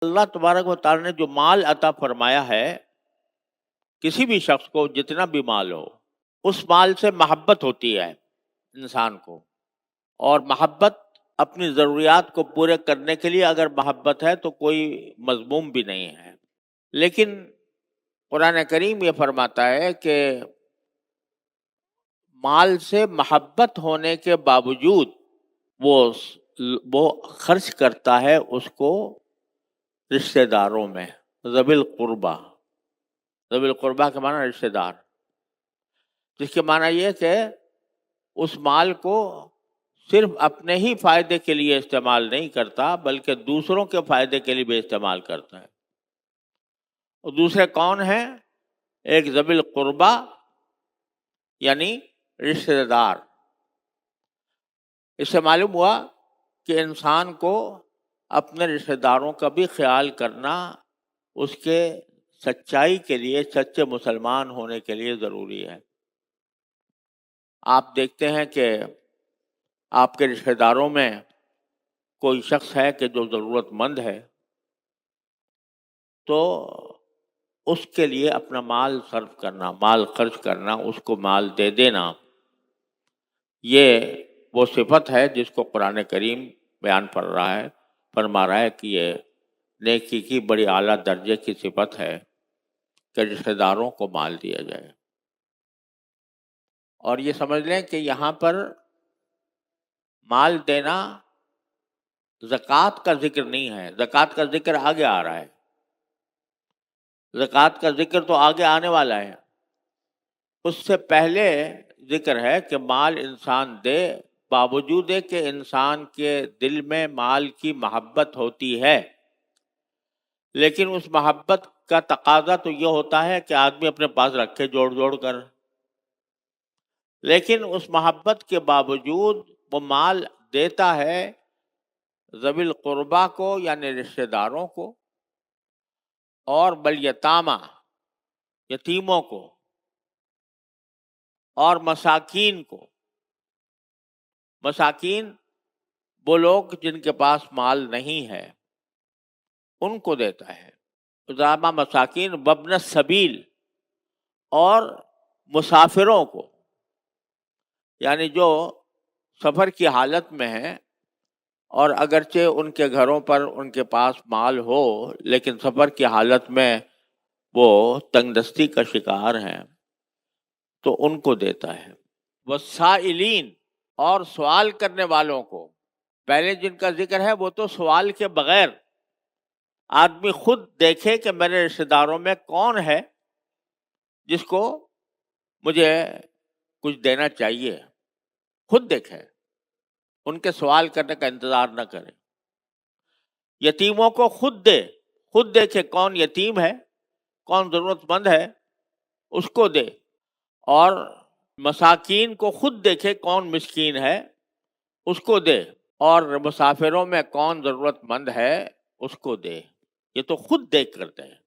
اللہ تبارک و تعالی نے جو مال عطا فرمایا ہے کسی بھی شخص کو جتنا بھی مال ہو اس مال سے محبت ہوتی ہے انسان کو، اور محبت اپنی ضروریات کو پورے کرنے کے لیے اگر محبت ہے تو کوئی مذموم بھی نہیں ہے۔ لیکن قرآن کریم یہ فرماتا ہے کہ مال سے محبت ہونے کے باوجود وہ خرچ کرتا ہے اس کو رشتہ داروں میں، ذوی القربہ۔ ذوی القربہ کے معنی رشتہ دار، جس کے معنی یہ کہ اس مال کو صرف اپنے ہی فائدے کے لیے استعمال نہیں کرتا بلکہ دوسروں کے فائدے کے لیے بھی استعمال کرتا ہے۔ اور دوسرے کون ہیں؟ ایک ذوی القربہ یعنی رشتہ دار۔ اس سے معلوم ہوا کہ انسان کو اپنے رشتہ داروں کا بھی خیال کرنا اس کے سچائی کے لیے، سچے مسلمان ہونے کے لیے ضروری ہے۔ آپ دیکھتے ہیں کہ آپ کے رشتہ داروں میں کوئی شخص ہے کہ جو ضرورت مند ہے تو اس کے لیے اپنا مال صرف کرنا، مال خرچ کرنا، اس کو مال دے دینا، یہ وہ صفت ہے جس کو قرآن کریم بیان فرما رہا ہے کہ یہ نیکی کی بڑی اعلیٰ درجے کی صفت ہے کہ رشتہ داروں کو مال دیا جائے۔ اور یہ سمجھ لیں کہ یہاں پر مال دینا زکوٰۃ کا ذکر نہیں ہے، زکوٰۃ کا ذکر آگے آ رہا ہے، زکوٰۃ کا ذکر تو آگے آنے والا ہے۔ اس سے پہلے ذکر ہے کہ مال انسان دے، باوجود ہے کہ انسان کے دل میں مال کی محبت ہوتی ہے، لیکن اس محبت کا تقاضا تو یہ ہوتا ہے کہ آدمی اپنے پاس رکھے جوڑ جوڑ کر، لیکن اس محبت کے باوجود وہ مال دیتا ہے ذوی القربہ کو یعنی رشتہ داروں کو، اور بالیتامہ یتیموں کو، اور مساکین کو۔ مساکین وہ لوگ جن کے پاس مال نہیں ہے ان کو دیتا ہے۔ ذامہ مساکین وابن السبیل، اور مسافروں کو، یعنی جو سفر کی حالت میں ہیں اور اگرچہ ان کے گھروں پر ان کے پاس مال ہو لیکن سفر کی حالت میں وہ تنگ دستی کا شکار ہیں تو ان کو دیتا ہے۔ والسائلین، اور سوال کرنے والوں کو۔ پہلے جن کا ذکر ہے وہ تو سوال کے بغیر آدمی خود دیکھے کہ میرے رشتہ داروں میں کون ہے جس کو مجھے کچھ دینا چاہیے، خود دیکھے، ان کے سوال کرنے کا انتظار نہ کرے۔ یتیموں کو خود دے، خود دیکھے کون یتیم ہے، کون ضرورت مند ہے، اس کو دے۔ اور مساکین کو خود دیکھے کون مسکین ہے، اس کو دے۔ اور مسافروں میں کون ضرورت مند ہے، اس کو دے۔ یہ تو خود دیکھ کرتے ہیں۔